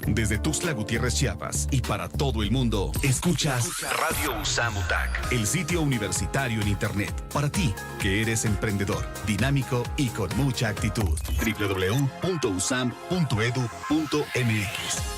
Desde Tuxtla Gutiérrez, Chiapas y para todo el mundo, escuchas Radio USAM UTAC, el sitio universitario en Internet. Para ti, que eres emprendedor, dinámico y con mucha actitud. www.usam.edu.mx.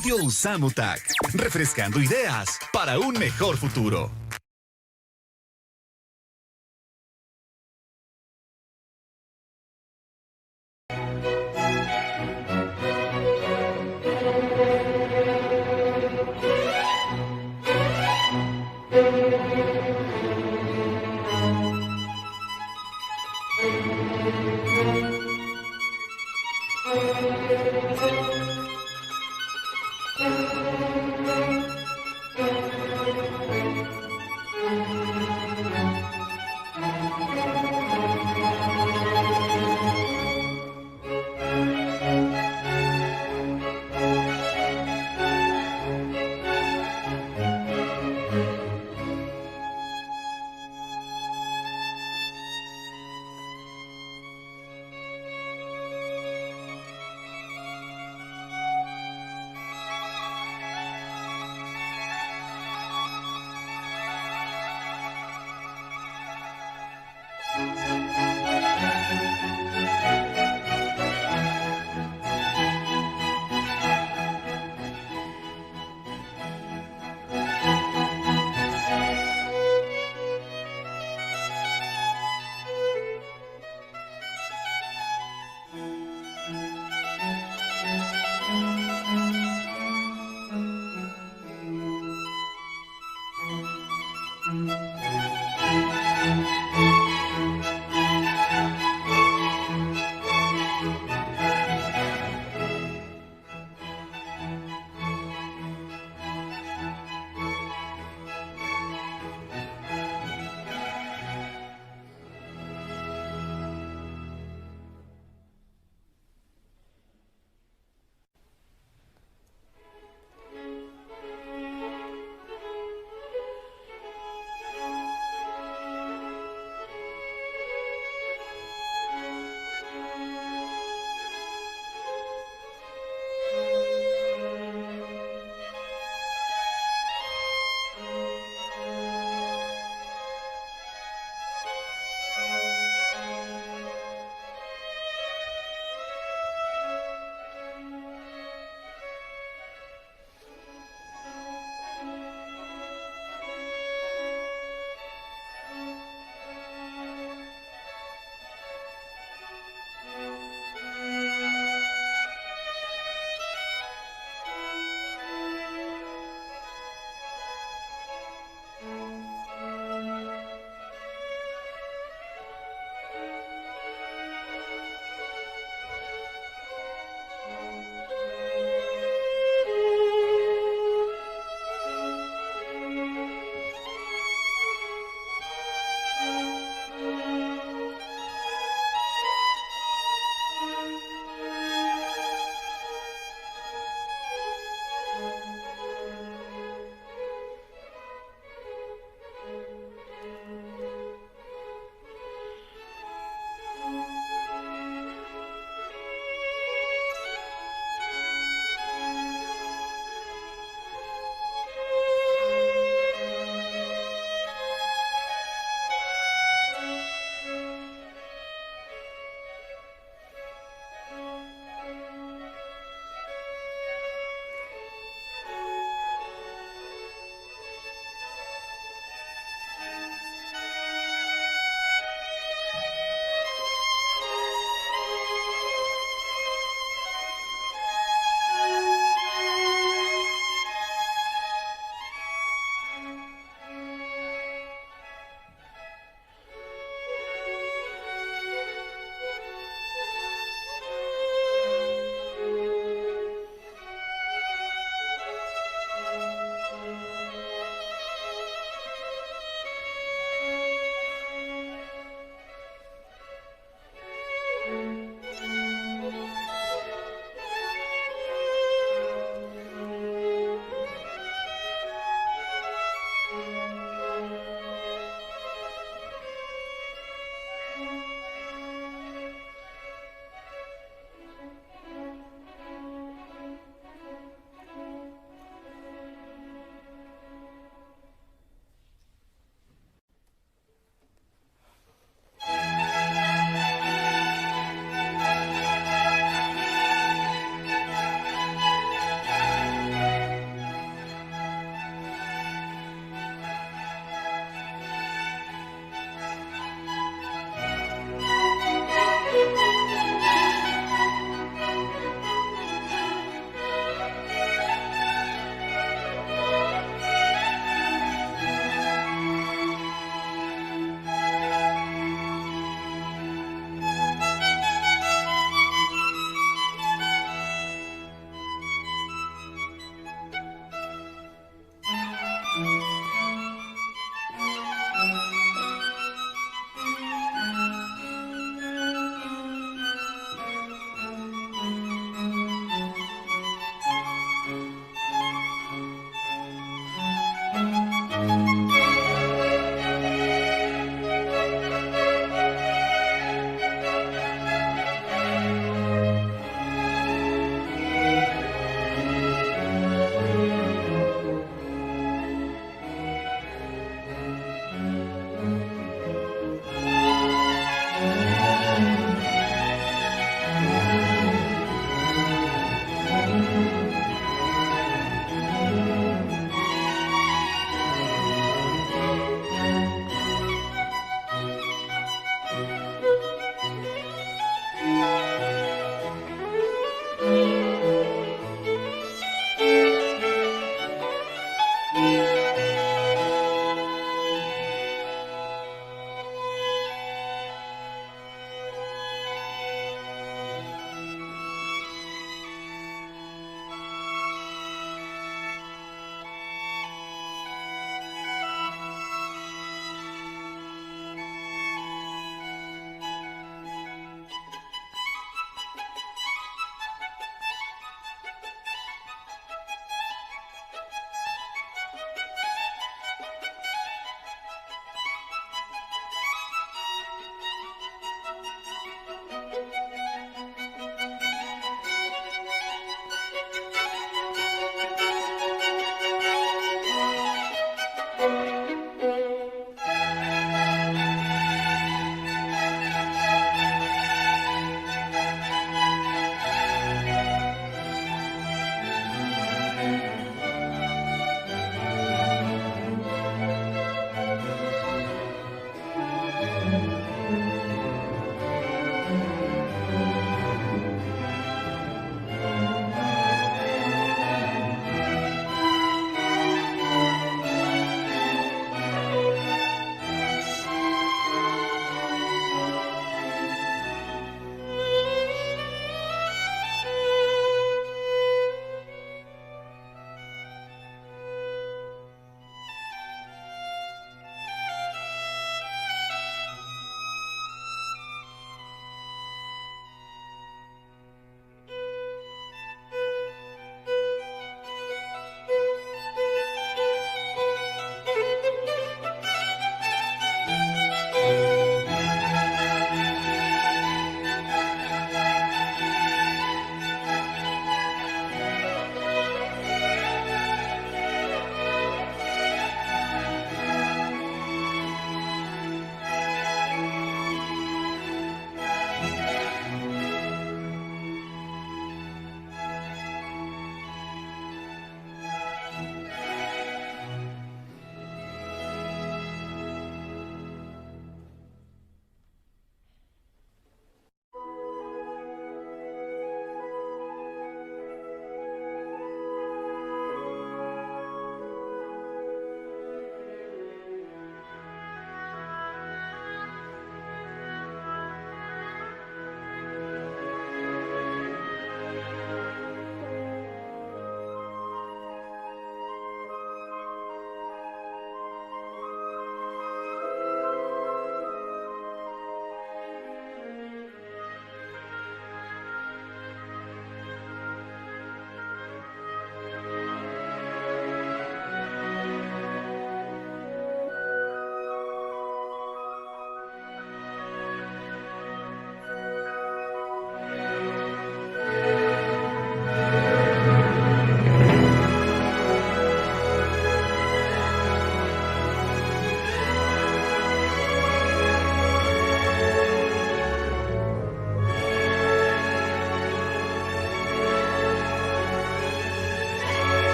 Radio USAM UTAC, refrescando ideas para un mejor futuro.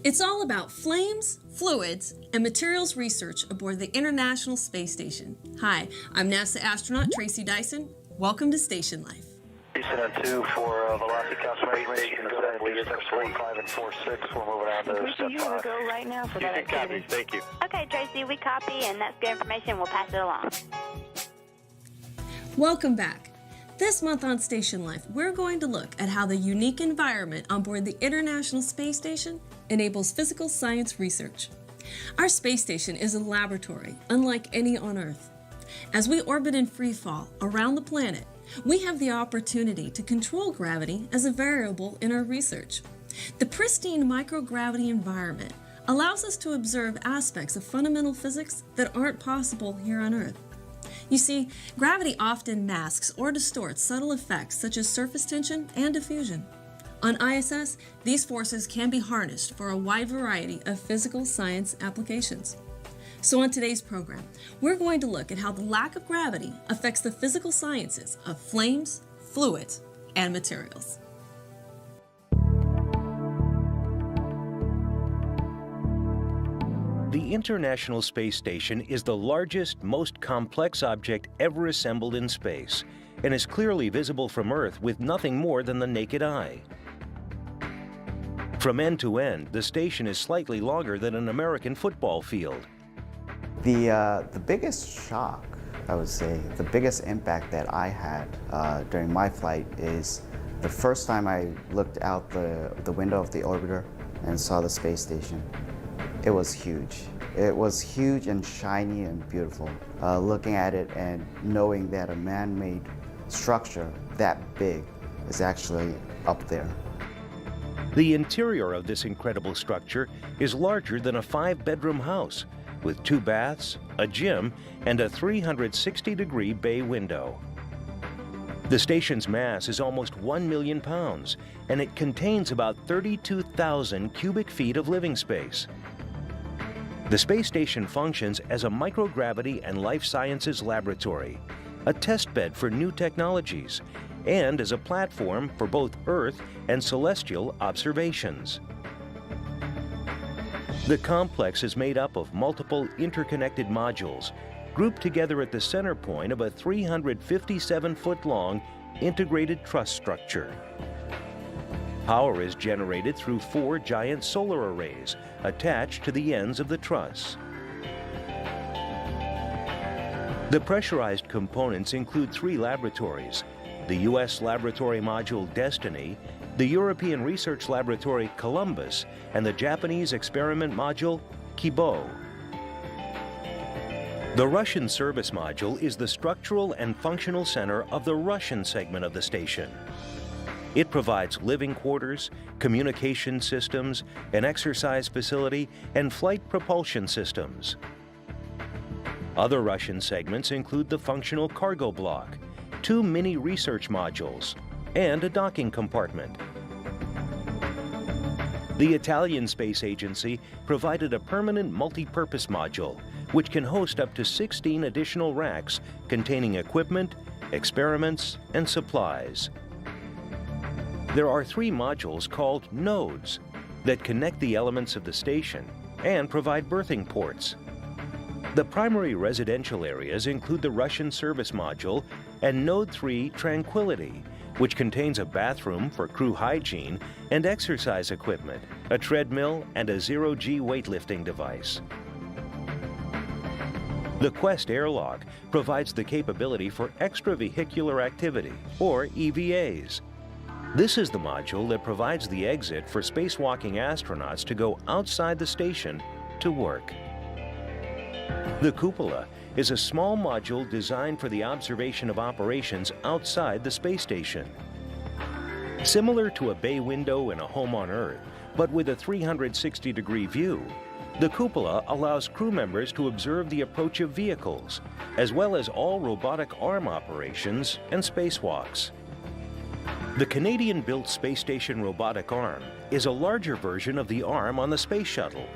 It's all about flames, fluids, and materials research aboard the International Space Station. Hi, I'm NASA astronaut Tracy Dyson. Welcome to Station Life. Houston on 2 for velocity confirmation. Go ahead, lead steps 45 and 46. We're moving on to Tracy, step you 5. want to go right now for that activity? Thank you. Okay, Tracy, we copy, and that's good information. We'll pass it along. Welcome back. This month on Station Life, we're going to look at how the unique environment on board the International Space Station enables physical science research. Our space station is a laboratory unlike any on Earth. As we orbit in free fall around the planet, we have the opportunity to control gravity as a variable in our research. The pristine microgravity environment allows us to observe aspects of fundamental physics that aren't possible here on Earth. You see, gravity often masks or distorts subtle effects such as surface tension and diffusion. On ISS, these forces can be harnessed for a wide variety of physical science applications. So on today's program, we're going to look at how the lack of gravity affects the physical sciences of flames, fluids, and materials. The International Space Station is the largest, most complex object ever assembled in space, and is clearly visible from Earth with nothing more than the naked eye. From end to end, the station is slightly longer than an American football field. The biggest shock, I would say, the biggest impact that I had during my flight is the first time I looked out the window of the orbiter and saw the space station. It was huge. It was huge and shiny and beautiful. Looking at it and knowing that a man-made structure that big is actually up there. The interior of this incredible structure is larger than a 5-bedroom house, with 2 baths, a gym, and a 360-degree bay window. The station's mass is almost 1 million pounds, and it contains about 32,000 cubic feet of living space. The space station functions as a microgravity and life sciences laboratory, a testbed for new technologies, and as a platform for both Earth and celestial observations. The complex is made up of multiple interconnected modules, grouped together at the center point of a 357-foot-long integrated truss structure. Power is generated through 4 giant solar arrays attached to the ends of the truss. The pressurized components include 3 laboratories: the U.S. laboratory module Destiny, the European Research Laboratory Columbus, and the Japanese experiment module Kibo. The Russian service module is the structural and functional center of the Russian segment of the station. It provides living quarters, communication systems, an exercise facility, and flight propulsion systems. Other Russian segments include the functional cargo block, 2 mini research modules, and a docking compartment. The Italian Space Agency provided a permanent multi-purpose module, which can host up to 16 additional racks containing equipment, experiments, and supplies. There are 3 modules called nodes that connect the elements of the station and provide berthing ports. The primary residential areas include the Russian service module and Node 3 Tranquility, which contains a bathroom for crew hygiene and exercise equipment, a treadmill, and a zero-G weightlifting device. The Quest airlock provides the capability for extravehicular activity, or EVAs. This is the module that provides the exit for spacewalking astronauts to go outside the station to work. The cupola is a small module designed for the observation of operations outside the space station. Similar to a bay window in a home on Earth, but with a 360-degree view, the cupola allows crew members to observe the approach of vehicles, as well as all robotic arm operations and spacewalks. The Canadian-built space station robotic arm is a larger version of the arm on the space shuttle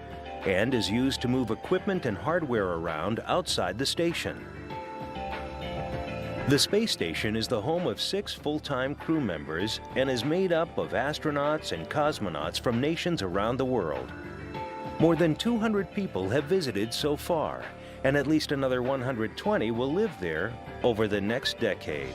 and is used to move equipment and hardware around outside the station. The space station is the home of 6 full-time crew members and is made up of astronauts and cosmonauts from nations around the world. More than 200 people have visited so far, and at least another 120 will live there over the next decade.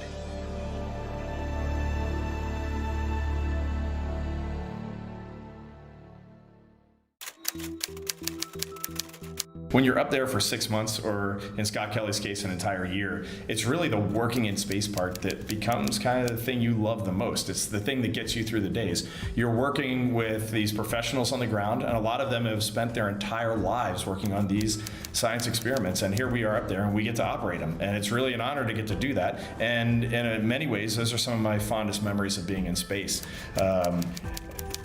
When you're up there for 6 months, or in Scott Kelly's case, an entire year, it's really the working in space part that becomes kind of the thing you love the most. It's the thing that gets you through the days. You're working with these professionals on the ground, and a lot of them have spent their entire lives working on these science experiments, and here we are up there and we get to operate them. And it's really an honor to get to do that. And in many ways, those are some of my fondest memories of being in space.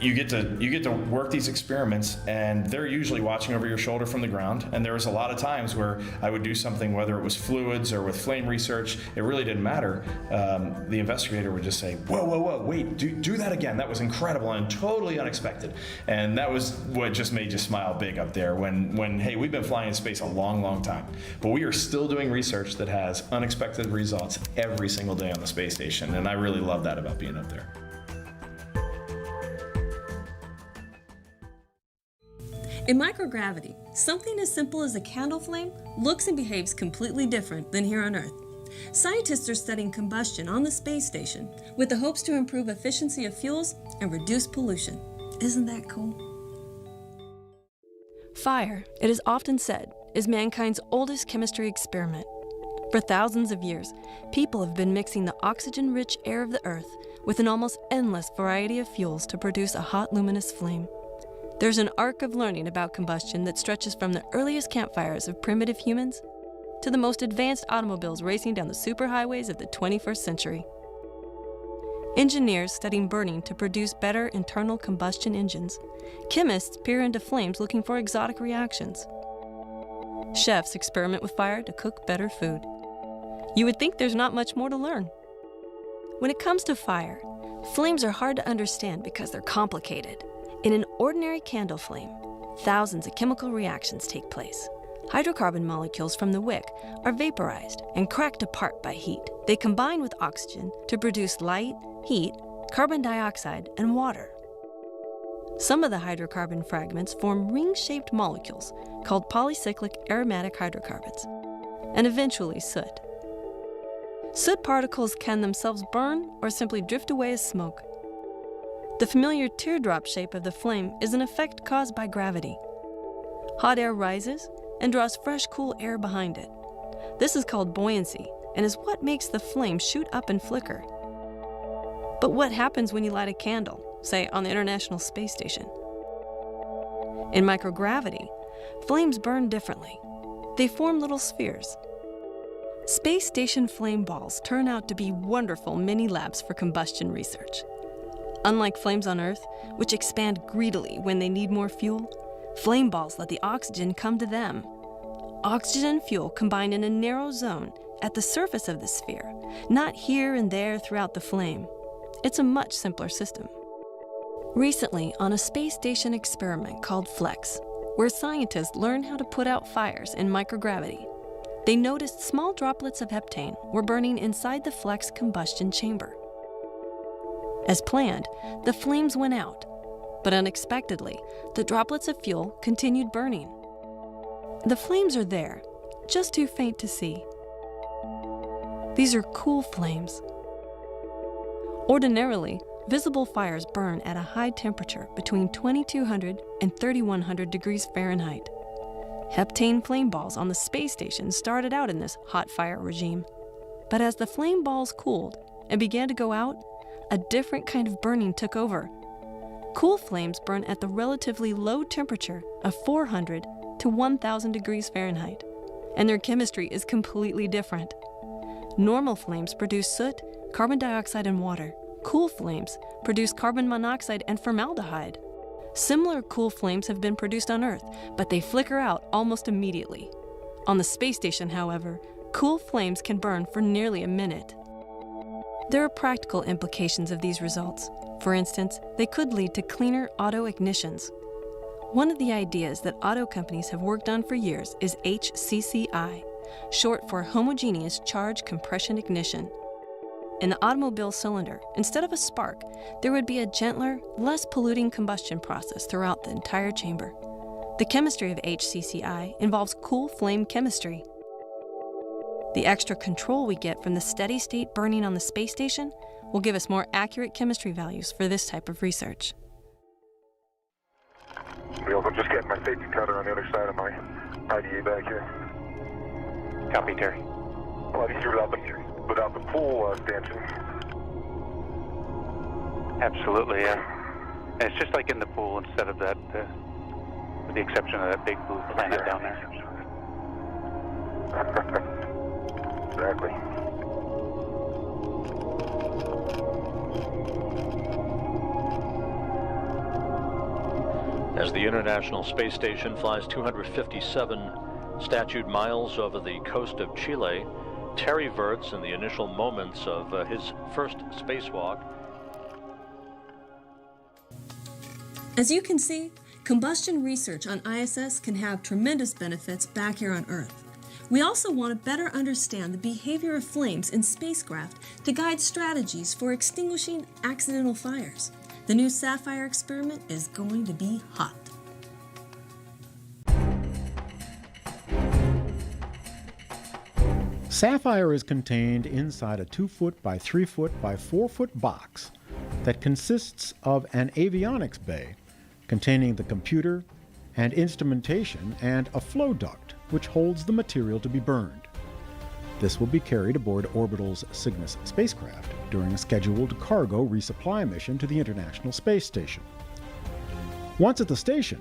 You get to work these experiments, and they're usually watching over your shoulder from the ground. And there was a lot of times where I would do something, whether it was fluids or with flame research, it really didn't matter. The investigator would just say, whoa, wait, do that again. That was incredible and totally unexpected. And that was what just made you smile big up there when hey, we've been flying in space a long, long time, but we are still doing research that has unexpected results every single day on the space station. And I really love that about being up there. In microgravity, something as simple as a candle flame looks and behaves completely different than here on Earth. Scientists are studying combustion on the space station with the hopes to improve efficiency of fuels and reduce pollution. Isn't that cool? Fire, it is often said, is mankind's oldest chemistry experiment. For thousands of years, people have been mixing the oxygen-rich air of the Earth with an almost endless variety of fuels to produce a hot, luminous flame. There's an arc of learning about combustion that stretches from the earliest campfires of primitive humans to the most advanced automobiles racing down the superhighways of the 21st century. Engineers studying burning to produce better internal combustion engines. Chemists peer into flames looking for exotic reactions. Chefs experiment with fire to cook better food. You would think there's not much more to learn. When it comes to fire, flames are hard to understand because they're complicated. In an ordinary candle flame, thousands of chemical reactions take place. Hydrocarbon molecules from the wick are vaporized and cracked apart by heat. They combine with oxygen to produce light, heat, carbon dioxide, and water. Some of the hydrocarbon fragments form ring-shaped molecules called polycyclic aromatic hydrocarbons, and eventually soot. Soot particles can themselves burn or simply drift away as smoke. The familiar teardrop shape of the flame is an effect caused by gravity. Hot air rises and draws fresh, cool air behind it. This is called buoyancy and is what makes the flame shoot up and flicker. But what happens when you light a candle, say on the International Space Station? In microgravity, flames burn differently. They form little spheres. Space station flame balls turn out to be wonderful mini labs for combustion research. Unlike flames on Earth, which expand greedily when they need more fuel, flame balls let the oxygen come to them. Oxygen and fuel combine in a narrow zone at the surface of the sphere, not here and there throughout the flame. It's a much simpler system. Recently, on a space station experiment called FLEX, where scientists learn how to put out fires in microgravity, they noticed small droplets of heptane were burning inside the FLEX combustion chamber. As planned, the flames went out, but unexpectedly, the droplets of fuel continued burning. The flames are there, just too faint to see. These are cool flames. Ordinarily, visible fires burn at a high temperature between 2200 and 3100 degrees Fahrenheit. Heptane flame balls on the space station started out in this hot fire regime, but as the flame balls cooled and began to go out, a different kind of burning took over. Cool flames burn at the relatively low temperature of 400 to 1000 degrees Fahrenheit, and their chemistry is completely different. Normal flames produce soot, carbon dioxide, and water. Cool flames produce carbon monoxide and formaldehyde. Similar cool flames have been produced on Earth, but they flicker out almost immediately. On the space station, however, cool flames can burn for nearly a minute. There are practical implications of these results. For instance, they could lead to cleaner auto ignitions. One of the ideas that auto companies have worked on for years is HCCI, short for Homogeneous Charge Compression Ignition. In the automobile cylinder, instead of a spark, there would be a gentler, less polluting combustion process throughout the entire chamber. The chemistry of HCCI involves cool flame chemistry. The extra control we get from the steady state burning on the space station will give us more accurate chemistry values for this type of research. I'm just getting my safety cutter on the other side of my IDA back here. Copy, Terry. A lot easier without the pool stanchion. Absolutely, yeah. And it's just like in the pool instead of that, with the exception of that big blue planet down there. Exactly. As the International Space Station flies 257 statute miles over the coast of Chile, Terry Virts in the initial moments of his first spacewalk. As you can see, combustion research on ISS can have tremendous benefits back here on Earth. We also want to better understand the behavior of flames in spacecraft to guide strategies for extinguishing accidental fires. The new Sapphire experiment is going to be hot. Sapphire is contained inside a 2-foot by 3-foot by 4-foot box that consists of an avionics bay containing the computer and instrumentation and a flow duct which holds the material to be burned. This will be carried aboard Orbital's Cygnus spacecraft during a scheduled cargo resupply mission to the International Space Station. Once at the station,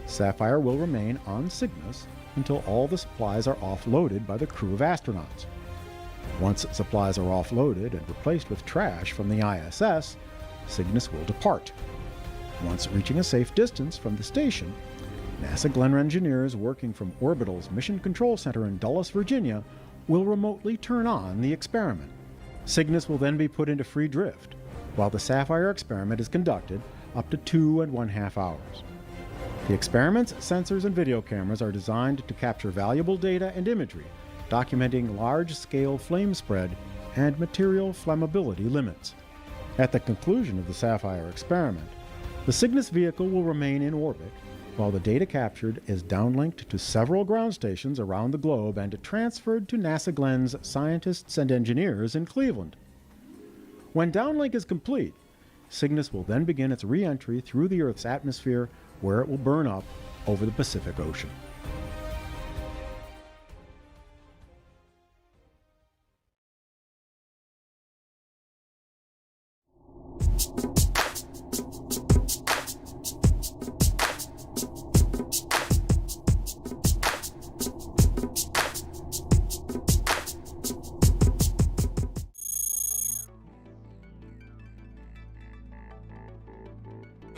Sapphire will remain on Cygnus until all the supplies are offloaded by the crew of astronauts. Once supplies are offloaded and replaced with trash from the ISS, Cygnus will depart. Once reaching a safe distance from the station, NASA Glenn engineers working from Orbital's Mission Control Center in Dulles, Virginia, will remotely turn on the experiment. Cygnus will then be put into free drift, while the Sapphire experiment is conducted up to 2.5 hours. The experiment's sensors and video cameras are designed to capture valuable data and imagery, documenting large-scale flame spread and material flammability limits. At the conclusion of the Sapphire experiment, the Cygnus vehicle will remain in orbit, while the data captured is downlinked to several ground stations around the globe and transferred to NASA Glenn's scientists and engineers in Cleveland. When downlink is complete, Cygnus will then begin its re-entry through the Earth's atmosphere, where it will burn up over the Pacific Ocean.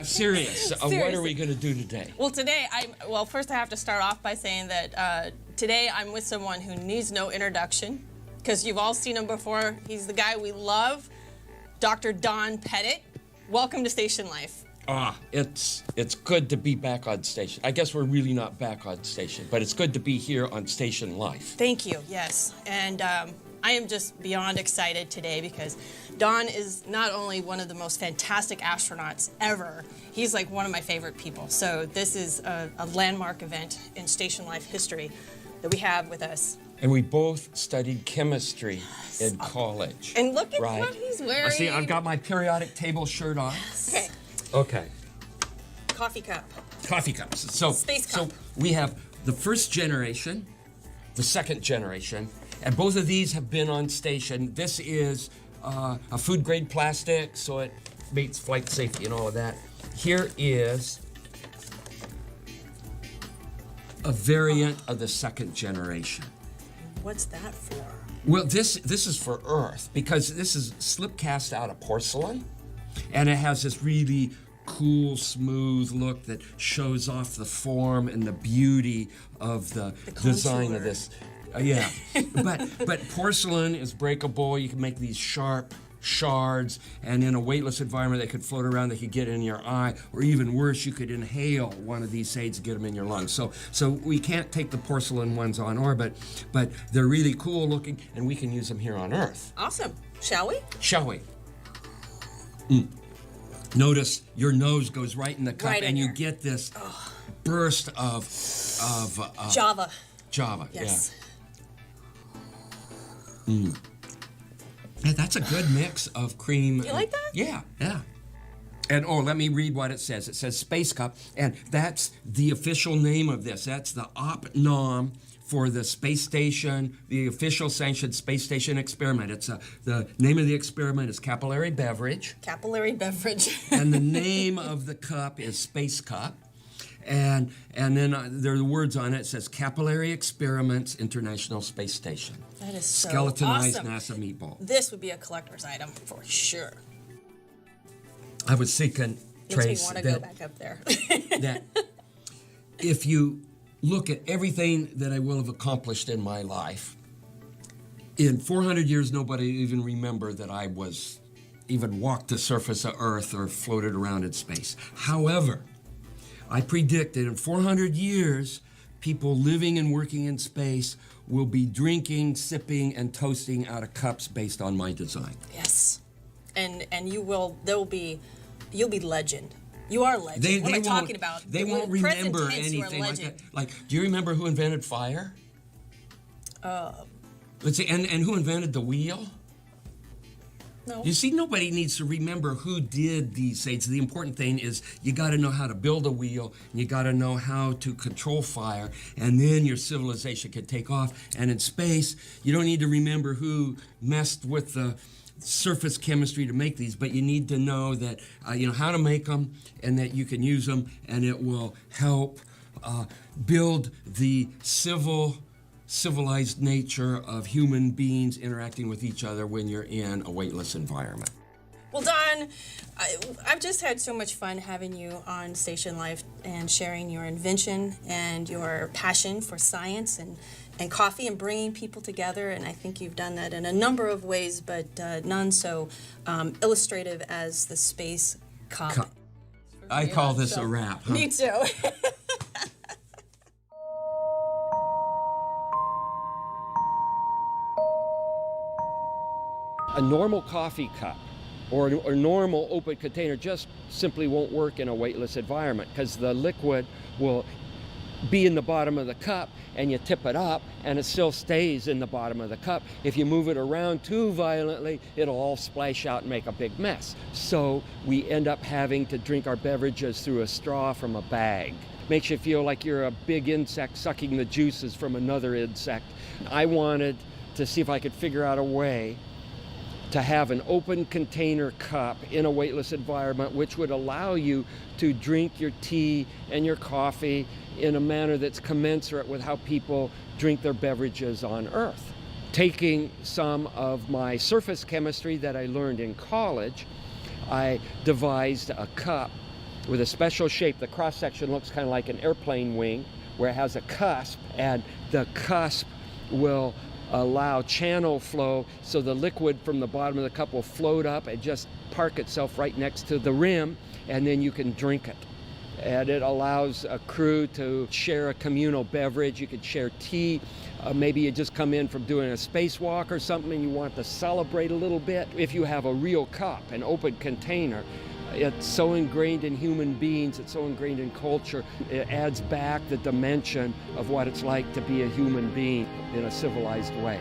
Serious. What are we going to do today? Well, today, first I have to start off by saying that today I'm with someone who needs no introduction, because you've all seen him before. He's the guy we love, Dr. Don Pettit. Welcome to Station Life. It's good to be back on station. I guess we're really not back on station, but it's good to be here on Station Life. Thank you, yes. And I am just beyond excited today because Don is not only one of the most fantastic astronauts ever, he's like one of my favorite people. So this is a landmark event in Station Life history that we have with us. And we both studied chemistry in college. And look at what he's wearing. See, I've got my periodic table shirt on. Yes. Okay. Coffee cup. Coffee cups. So, Space cup. So we have the first generation, the second generation, and both of these have been on station. This is a food-grade plastic, so it meets flight safety and all of that. Here is a variant of the second generation. What's that for? Well, this is for Earth, because this is slip cast out of porcelain, and it has this really cool, smooth look that shows off the form and the beauty of the design of this. Yeah, but porcelain is breakable. You can make these sharp shards, and in a weightless environment they could float around, they could get in your eye, or even worse, you could inhale one of these shades and get them in your lungs. So we can't take the porcelain ones on orbit, but they're really cool looking, and we can use them here on Earth. Awesome. Shall we? Shall we? Notice your nose goes right in the cup, and you get this burst of Java. Java, yes. Yeah. Yeah, that's a good mix of cream. You like that? Yeah. And let me read what it says. It says Space Cup, and that's the official name of this. That's the op nom for the space station, the official sanctioned space station experiment. It's the name of the experiment is Capillary Beverage. Capillary Beverage. And the name of the cup is Space Cup. And then there are the words on it. It says Capillary Experiments International Space Station. That is so skeletonized awesome. NASA meatball. This would be a collector's item for sure. I was thinking, Trace, makes me want to go back up there. that if you look at everything that I will have accomplished in my life, in 400 years, nobody even remember that I was even walked the surface of Earth or floated around in space. However, I predict that in 400 years, people living and working in space will be drinking, sipping, and toasting out of cups based on my design. Yes. And you'll be legend. You are legend. What am I talking about? They won't remember anything like that. Like, do you remember who invented fire? Let's see, and who invented the wheel? No. You see, nobody needs to remember who did these things. The important thing is you got to know how to build a wheel, and you got to know how to control fire, and then your civilization can take off. And in space, you don't need to remember who messed with the surface chemistry to make these, but you need to know that how to make them, and that you can use them, and it will help build the civilized nature of human beings interacting with each other when you're in a weightless environment. Well, Don, I've just had so much fun having you on Station Life and sharing your invention and your passion for science and coffee and bringing people together. And I think you've done that in a number of ways, but none so illustrative as the space cup. I call this a wrap. Huh? Me too. A normal coffee cup or a normal open container just simply won't work in a weightless environment because the liquid will be in the bottom of the cup and you tip it up and it still stays in the bottom of the cup. If you move it around too violently, it'll all splash out and make a big mess. So we end up having to drink our beverages through a straw from a bag. Makes you feel like you're a big insect sucking the juices from another insect. I wanted to see if I could figure out a way to have an open container cup in a weightless environment which would allow you to drink your tea and your coffee in a manner that's commensurate with how people drink their beverages on Earth. Taking some of my surface chemistry that I learned in college, I devised a cup with a special shape. The cross-section looks kind of like an airplane wing where it has a cusp, and the cusp will allow channel flow so the liquid from the bottom of the cup will float up and just park itself right next to the rim, and then you can drink it. And it allows a crew to share a communal beverage. You could share tea. Maybe you just come in from doing a spacewalk or something and you want to celebrate a little bit. If you have a real cup, an open container, it's so ingrained in human beings, it's so ingrained in culture, it adds back the dimension of what it's like to be a human being in a civilized way.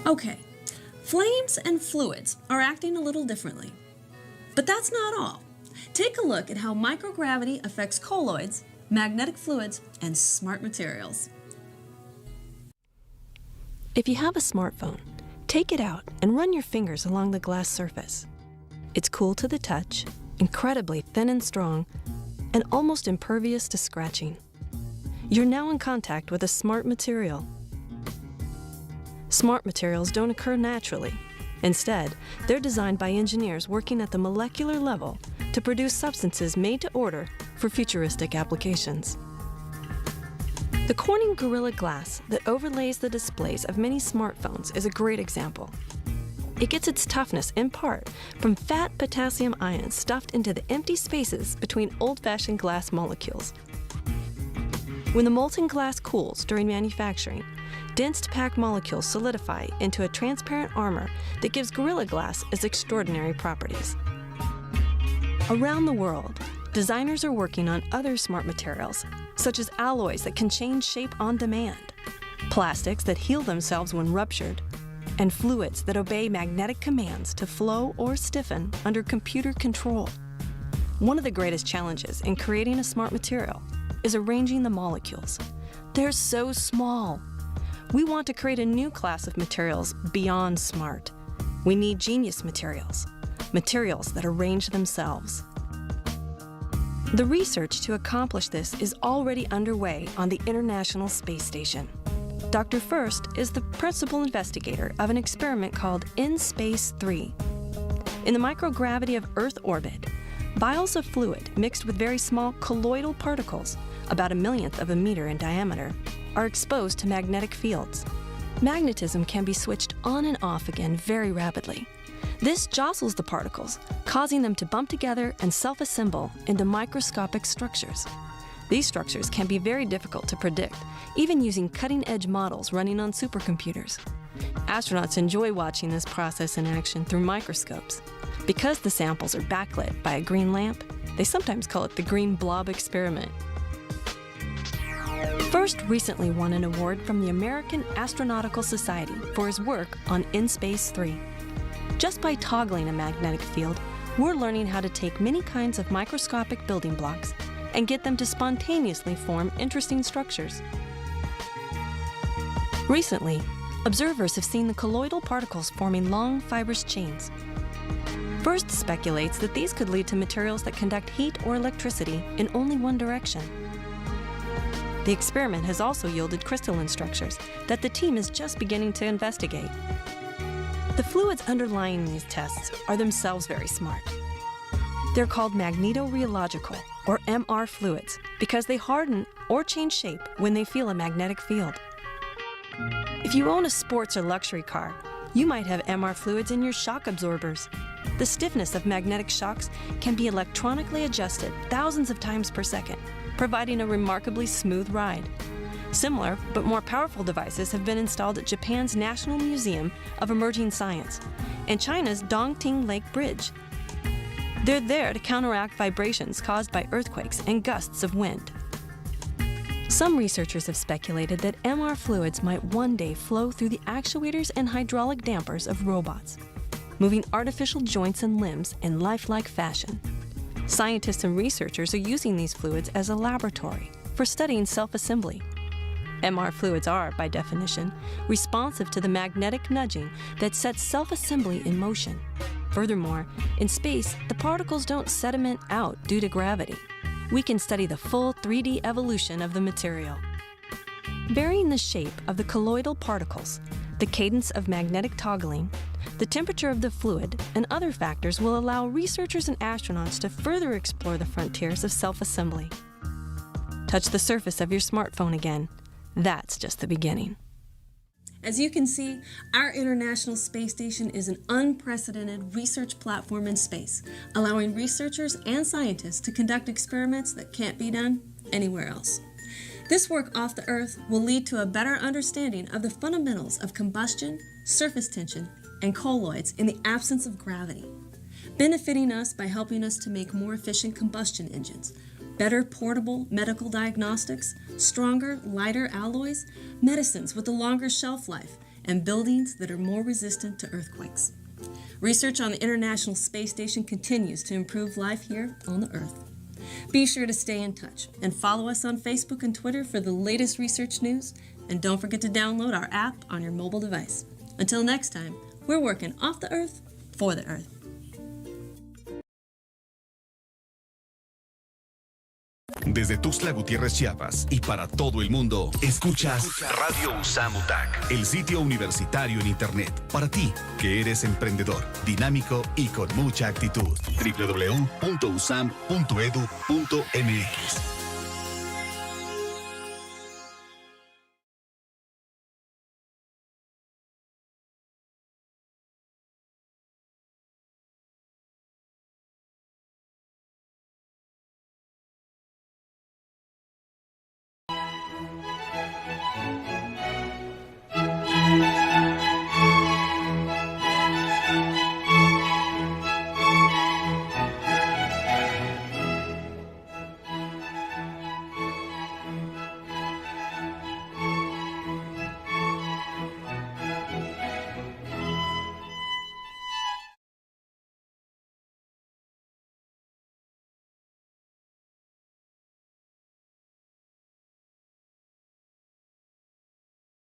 Okay, flames and fluids are acting a little differently. But that's not all. Take a look at how microgravity affects colloids, magnetic fluids, and smart materials. If you have a smartphone, take it out and run your fingers along the glass surface. It's cool to the touch, incredibly thin and strong, and almost impervious to scratching. You're now in contact with a smart material. Smart materials don't occur naturally. Instead, they're designed by engineers working at the molecular level to produce substances made to order for futuristic applications. The Corning Gorilla Glass that overlays the displays of many smartphones is a great example. It gets its toughness in part from fat potassium ions stuffed into the empty spaces between old-fashioned glass molecules. When the molten glass cools during manufacturing, dense-packed molecules solidify into a transparent armor that gives Gorilla Glass its extraordinary properties. Around the world, designers are working on other smart materials, such as alloys that can change shape on demand, plastics that heal themselves when ruptured, and fluids that obey magnetic commands to flow or stiffen under computer control. One of the greatest challenges in creating a smart material is arranging the molecules. They're so small. We want to create a new class of materials beyond smart. We need genius materials, materials that arrange themselves. The research to accomplish this is already underway on the International Space Station. Dr. First is the principal investigator of an experiment called In Space 3. In the microgravity of Earth orbit, vials of fluid mixed with very small colloidal particles, about 1/millionth of a meter in diameter, are exposed to magnetic fields. Magnetism can be switched on and off again very rapidly. This jostles the particles, causing them to bump together and self-assemble into microscopic structures. These structures can be very difficult to predict, even using cutting-edge models running on supercomputers. Astronauts enjoy watching this process in action through microscopes. Because the samples are backlit by a green lamp, they sometimes call it the green blob experiment. First recently won an award from the American Astronautical Society for his work on In Space 3. Just by toggling a magnetic field, we're learning how to take many kinds of microscopic building blocks and get them to spontaneously form interesting structures. Recently, observers have seen the colloidal particles forming long fibrous chains. First speculates that these could lead to materials that conduct heat or electricity in only one direction. The experiment has also yielded crystalline structures that the team is just beginning to investigate. The fluids underlying these tests are themselves very smart. They're called magnetorheological, or MR fluids, because they harden or change shape when they feel a magnetic field. If you own a sports or luxury car, you might have MR fluids in your shock absorbers. The stiffness of magnetic shocks can be electronically adjusted thousands of times per second, providing a remarkably smooth ride. Similar but more powerful devices have been installed at Japan's National Museum of Emerging Science and China's Dongting Lake Bridge. They're there to counteract vibrations caused by earthquakes and gusts of wind. Some researchers have speculated that MR fluids might one day flow through the actuators and hydraulic dampers of robots, moving artificial joints and limbs in lifelike fashion. Scientists and researchers are using these fluids as a laboratory for studying self-assembly. MR fluids are, by definition, responsive to the magnetic nudging that sets self-assembly in motion. Furthermore, in space, the particles don't sediment out due to gravity. We can study the full 3D evolution of the material. Varying the shape of the colloidal particles, the cadence of magnetic toggling, the temperature of the fluid, and other factors will allow researchers and astronauts to further explore the frontiers of self-assembly. Touch the surface of your smartphone again. That's just the beginning. As you can see, our International Space Station is an unprecedented research platform in space, allowing researchers and scientists to conduct experiments that can't be done anywhere else. This work off the Earth will lead to a better understanding of the fundamentals of combustion, surface tension, and colloids in the absence of gravity, benefiting us by helping us to make more efficient combustion engines, better portable medical diagnostics, stronger, lighter alloys, medicines with a longer shelf life, and buildings that are more resistant to earthquakes. Research on the International Space Station continues to improve life here on the Earth. Be sure to stay in touch and follow us on Facebook and Twitter for the latest research news, and don't forget to download our app on your mobile device. Until next time, we're working off the Earth for the Earth. Desde Tuxtla Gutiérrez, Chiapas y para todo el mundo, escuchas Radio USAM UTAC, el sitio universitario en Internet. Para ti, que eres emprendedor, dinámico y con mucha actitud. www.usam.edu.mx